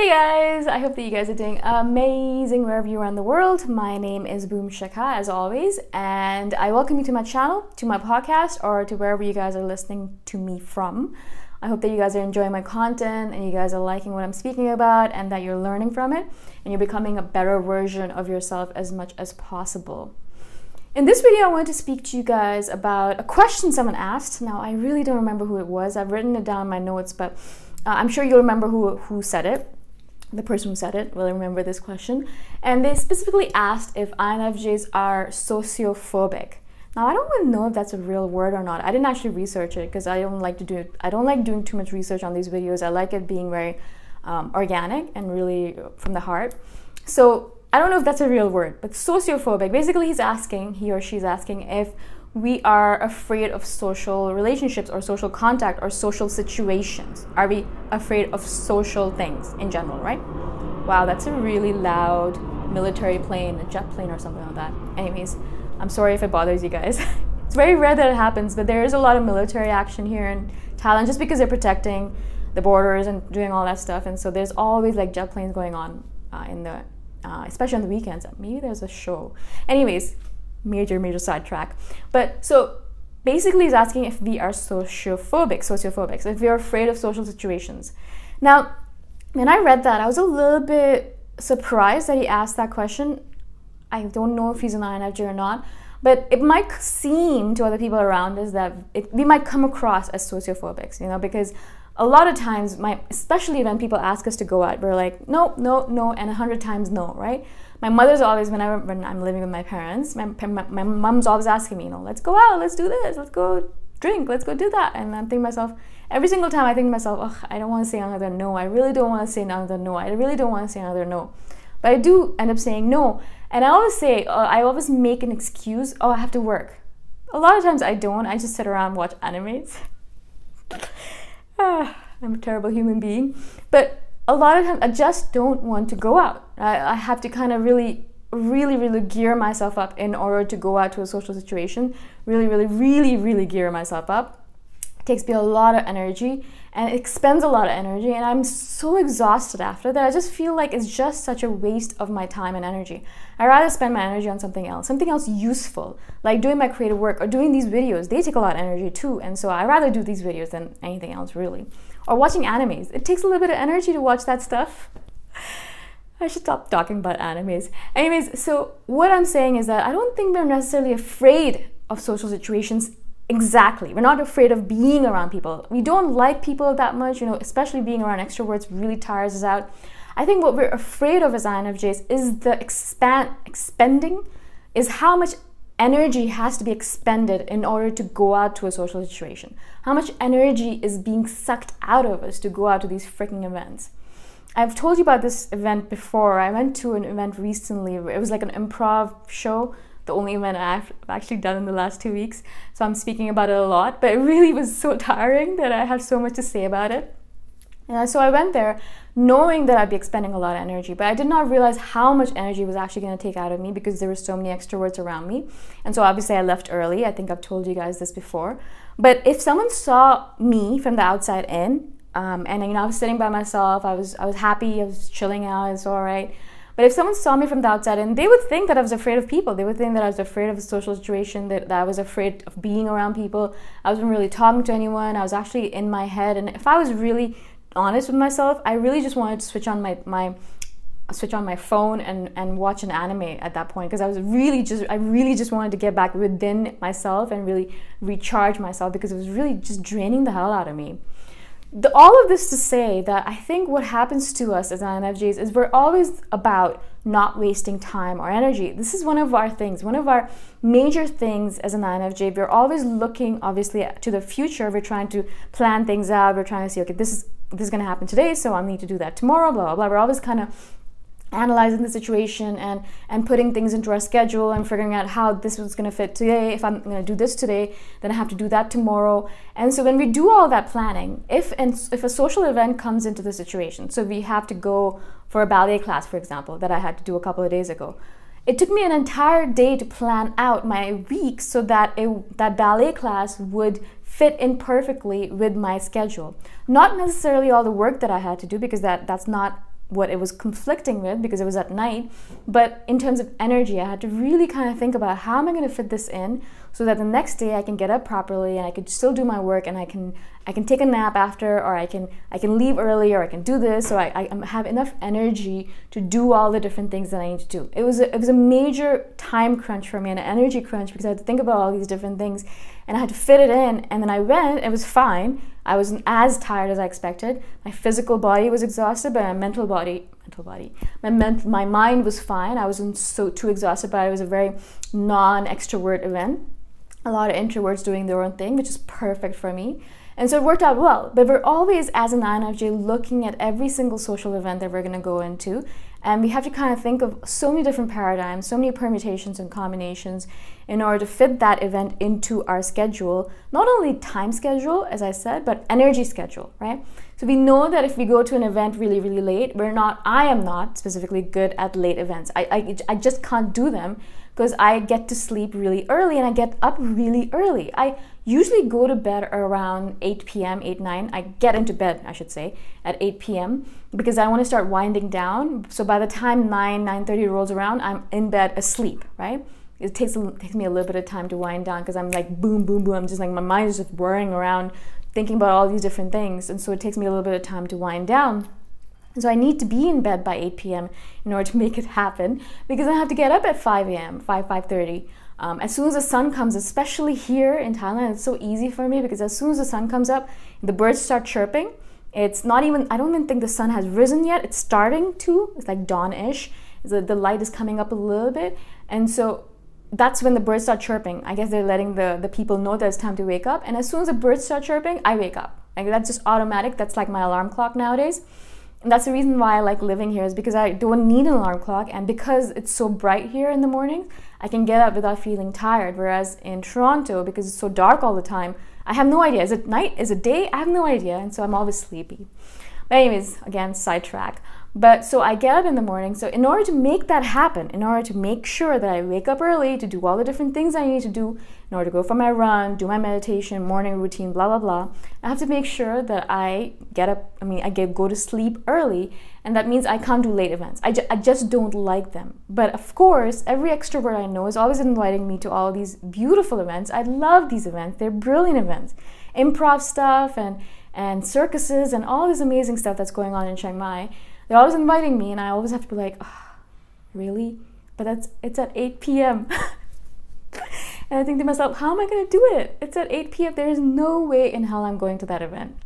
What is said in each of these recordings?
Hey guys, I hope that you guys are doing amazing wherever you are in the world. My name is Boom Shaka as always, and I welcome you to my channel, to my podcast, or to wherever you guys are listening to me from. I hope that you guys are enjoying my content and you guys are liking what I'm speaking about and that you're learning from it and you're becoming a better version of yourself as much as possible. In this video, I want to speak to you guys about a question someone asked. Now, I really don't remember who it was. I've written it down in my notes, but I'm sure you'll remember who said it. The person who said it will remember this question. And they specifically asked if INFJs are sociophobic. Now, I don't really know if that's a real word or not. I didn't actually research it because I don't like doing too much research on these videos. I like it being very organic and really from the heart. So I don't know if that's a real word, but sociophobic, basically he or she's asking if we are afraid of social relationships or social contact or social situations. Are we afraid of social things in general, right? Wow, that's a really loud military plane, a jet plane or something like that. Anyways, I'm sorry if it bothers you guys. It's very rare that it happens, but there is a lot of military action here in Thailand just because they're protecting the borders and doing all that stuff. And so there's always like jet planes going on especially on the weekends. Maybe there's a show. Anyways, major sidetrack. But so basically he's asking if we are sociophobic, so if we're afraid of social situations. Now, when I read that, I was a little bit surprised that he asked that question. I don't know if he's an INFJ or not, but it might seem to other people around us that we might come across as sociophobics, because a lot of times, especially when people ask us to go out, we're like, no, and 100 times no, right? My mother's always, when I'm living with my parents, my mom's always asking me, let's go out, let's do this, let's go drink, let's go do that. And I'm thinking to myself, every single time I think to myself, I don't want to say another no. I really don't want to say another no. I really don't want to say another no. But I do end up saying no. And I always make an excuse, I have to work. A lot of times I don't. I just sit around and watch animes. I'm a terrible human being. But a lot of times I just don't want to go out. I have to kind of really gear myself up in order to go out to a social situation. Really gear myself up. It takes me a lot of energy and it expends a lot of energy, and I'm so exhausted after that. I just feel like it's just such a waste of my time and energy. I'd rather spend my energy on something else useful, like doing my creative work or doing these videos. They take a lot of energy too, and so I'd rather do these videos than anything else really. Or watching animes. It takes a little bit of energy to watch that stuff. I should stop talking about animes. Anyways, so what I'm saying is that I don't think we're necessarily afraid of social situations. Exactly. We're not afraid of being around people. We don't like people that much, especially being around extroverts really tires us out. I think what we're afraid of as INFJs is the expending, is how much energy has to be expended in order to go out to a social situation. How much energy is being sucked out of us to go out to these freaking events. I've told you about this event before. I went to an event recently. It was like an improv show, the only event I've actually done in the last 2 weeks. So I'm speaking about it a lot, but it really was so tiring that I have so much to say about it. And so I went there knowing that I'd be expending a lot of energy, but I did not realize how much energy it was actually going to take out of me because there were so many extroverts around me. And so obviously I left early. I think I've told you guys this before. But if someone saw me from the outside in, and I was sitting by myself, I was happy, I was chilling out, it's all right. But if someone saw me from the outside in, they would think that I was afraid of people. They would think that I was afraid of a social situation, that I was afraid of being around people. I wasn't really talking to anyone. I was actually in my head. And if I was really honest with myself, I really just wanted to switch on my phone and watch an anime at that point, because I really just wanted to get back within myself and really recharge myself, because it was really just draining the hell out of me. All of this to say that I think what happens to us as INFJs is we're always about not wasting time or energy. This is one of our things, one of our major things as an INFJ. We're always looking, obviously, to the future. We're trying to plan things out. We're trying to see, okay, this is going to happen today, so I need to do that tomorrow, blah, blah, blah. We're always kind of analyzing the situation and putting things into our schedule and figuring out how this was going to fit today. If I'm going to do this today, then I have to do that tomorrow. And so when we do all that planning, if a social event comes into the situation, so we have to go for a ballet class, for example, that I had to do a couple of days ago. It took me an entire day to plan out my week so that that ballet class would fit in perfectly with my schedule. Not necessarily all the work that I had to do, because that's not what it was conflicting with because it was at night. But in terms of energy, I had to really kind of think about how am I going to fit this in so that the next day I can get up properly and I could still do my work, and I can take a nap after, or I can leave early, or I can do this, so I have enough energy to do all the different things that I need to do. It was a major time crunch for me, and an energy crunch, because I had to think about all these different things and I had to fit it in. And then I went, it was fine. I wasn't as tired as I expected. My physical body was exhausted, but my mind was fine. I wasn't too exhausted, but it was a very non-extrovert event. A lot of introverts doing their own thing, which is perfect for me. And so it worked out well. But we're always, as an INFJ, looking at every single social event that we're going to go into. And we have to kind of think of so many different paradigms, so many permutations and combinations in order to fit that event into our schedule. Not only time schedule, as I said, but energy schedule, right? So we know that if we go to an event really, really late, I am not specifically good at late events. I just can't do them because I get to sleep really early and I get up really early. I usually go to bed around 8 p.m., 8, 9. I get into bed, I should say, at 8 p.m. because I want to start winding down. So by the time 9:30 rolls around, I'm in bed asleep, right? It takes me a little bit of time to wind down because I'm like boom, boom, boom. I'm just like, my mind is just whirring around thinking about all these different things. And so it takes me a little bit of time to wind down. And so I need to be in bed by 8 p.m. in order to make it happen, because I have to get up at 5 a.m., 5:30. As soon as the sun comes, especially here in Thailand, it's so easy for me because as soon as the sun comes up, the birds start chirping. It's not even, I don't even think the sun has risen yet. It's starting to, it's like dawn-ish. The light is coming up a little bit. And so that's when the birds start chirping. I guess they're letting the people know that it's time to wake up. And as soon as the birds start chirping, I wake up. Like, that's just automatic. That's like my alarm clock nowadays. And that's the reason why I like living here, is because I don't need an alarm clock, and because it's so bright here in the morning, I can get up without feeling tired. Whereas in Toronto, because it's so dark all the time, I have no idea. Is it night? Is it day? I have no idea, and so I'm always sleepy. But anyways, again, sidetrack. But so I get up in the morning. So in order to make that happen, in order to make sure that I wake up early to do all the different things I need to do, in order to go for my run, do my meditation, morning routine, blah, blah, blah, I have to make sure that I go to sleep early. And that means I can't do late events. I just don't like them. But of course, every extrovert I know is always inviting me to all these beautiful events. I love these events. They're brilliant events. Improv stuff and circuses and all this amazing stuff that's going on in Chiang Mai. They're always inviting me, and I always have to be like, oh, really? But it's at 8 p.m. And I think to myself, how am I going to do it? It's at 8 p.m. There is no way in hell I'm going to that event.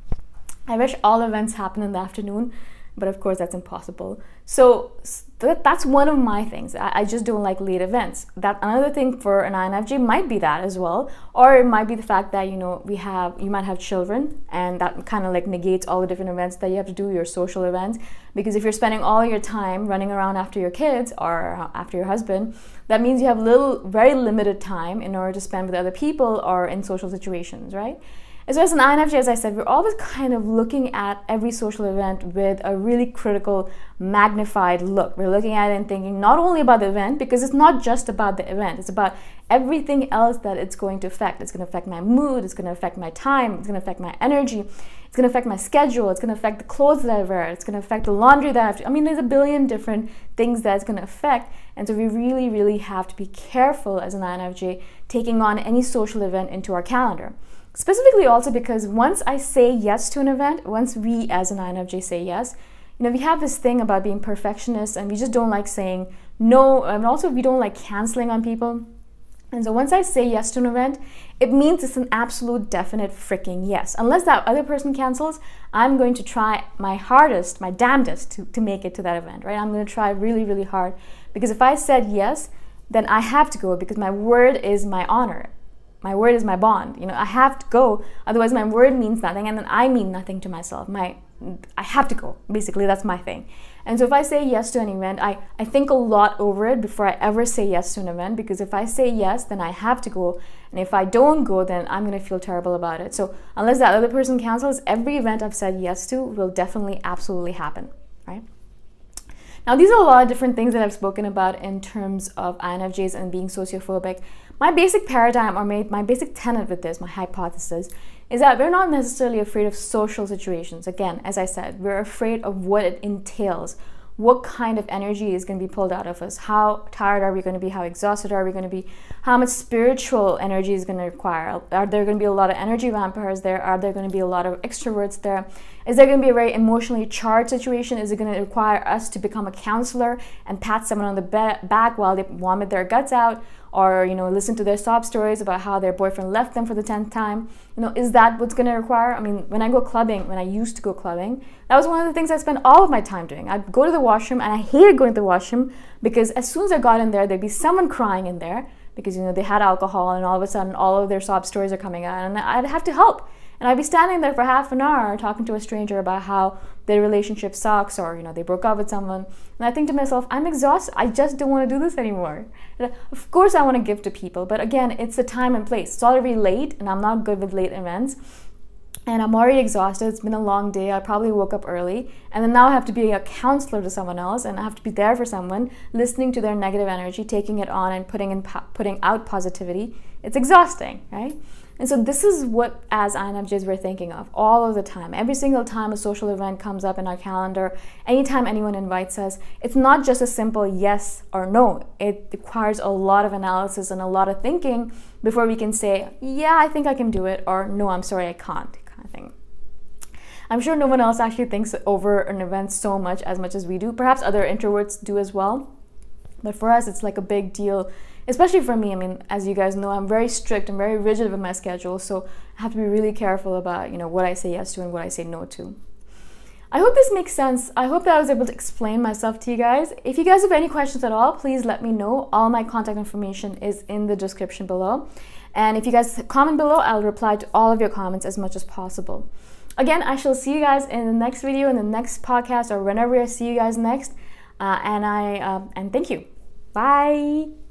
I wish all events happen in the afternoon, but of course that's impossible. So that's one of my things. I just don't like late events. That another thing for an INFJ might be that as well, or it might be the fact that you might have children, and that kind of like negates all the different events that you have to do, your social events. Because if you're spending all your time running around after your kids or after your husband, that means you have very limited time in order to spend with other people or in social situations, right? As well as an INFJ, as I said, we're always kind of looking at every social event with a really critical, magnified look. We're looking at it and thinking not only about the event, because it's not just about the event, it's about everything else that it's going to affect. It's going to affect my mood, it's going to affect my time, it's going to affect my energy, it's going to affect my schedule, it's going to affect the clothes that I wear, it's going to affect the laundry that I have to. There's a billion different things that it's going to affect. And so we really, really have to be careful as an INFJ taking on any social event into our calendar. Specifically also because once I say yes to an event, once we as an INFJ say yes, we have this thing about being perfectionists, and we just don't like saying no, and also we don't like canceling on people. And so once I say yes to an event, it means it's an absolute definite freaking yes. Unless that other person cancels, I'm going to try my hardest, my damnedest to make it to that event, right? I'm going to try really, really hard, because if I said yes, then I have to go, because my word is my honor. My word is my bond. I have to go. Otherwise, my word means nothing, and then I mean nothing to myself. I have to go. Basically, that's my thing. And so if I say yes to an event, I think a lot over it before I ever say yes to an event, because if I say yes, then I have to go. And if I don't go, then I'm going to feel terrible about it. So unless that other person cancels, every event I've said yes to will definitely, absolutely happen, right? Now, these are a lot of different things that I've spoken about in terms of INFJs and being sociophobic. My basic paradigm, or my basic tenet with this, my hypothesis, is that we're not necessarily afraid of social situations. Again, as I said, we're afraid of what it entails. What kind of energy is going to be pulled out of us? How tired are we going to be? How exhausted are we going to be? How much spiritual energy is going to require? Are there going to be a lot of energy vampires there? Are there going to be a lot of extroverts there? Is there going to be a very emotionally charged situation? Is it going to require us to become a counselor and pat someone on the back while they vomit their guts out? Or, listen to their sob stories about how their boyfriend left them for the 10th time. Is that what's going to require? I mean, when I used to go clubbing, that was one of the things I spent all of my time doing. I'd go to the washroom, and I hated going to the washroom because as soon as I got in there, there'd be someone crying in there because, they had alcohol, and all of a sudden all of their sob stories are coming out, and I'd have to help. And I'd be standing there for half an hour talking to a stranger about how their relationship sucks, or, they broke up with someone. And I think to myself, I'm exhausted. I just don't want to do this anymore. And of course I want to give to people, but again, it's the time and place. It's already late, and I'm not good with late events. And I'm already exhausted. It's been a long day. I probably woke up early. And then now I have to be a counselor to someone else, and I have to be there for someone, listening to their negative energy, taking it on, and putting out positivity. It's exhausting, right? And so this is what, as INFJs, we're thinking of all of the time. Every single time a social event comes up in our calendar, anytime anyone invites us, it's not just a simple yes or no. It requires a lot of analysis and a lot of thinking before we can say, yeah, I think I can do it, or no, I'm sorry, I can't, kind of thing. I'm sure no one else actually thinks over an event as much as we do. Perhaps other introverts do as well. But for us, it's like a big deal, especially for me. I mean, as you guys know, I'm very strict and very rigid with my schedule, so I have to be really careful about, what I say yes to and what I say no to. I hope this makes sense. I hope that I was able to explain myself to you guys. If you guys have any questions at all, please let me know. All my contact information is in the description below. And if you guys comment below, I'll reply to all of your comments as much as possible. Again, I shall see you guys in the next video, in the next podcast, or whenever I see you guys next. And thank you. Bye.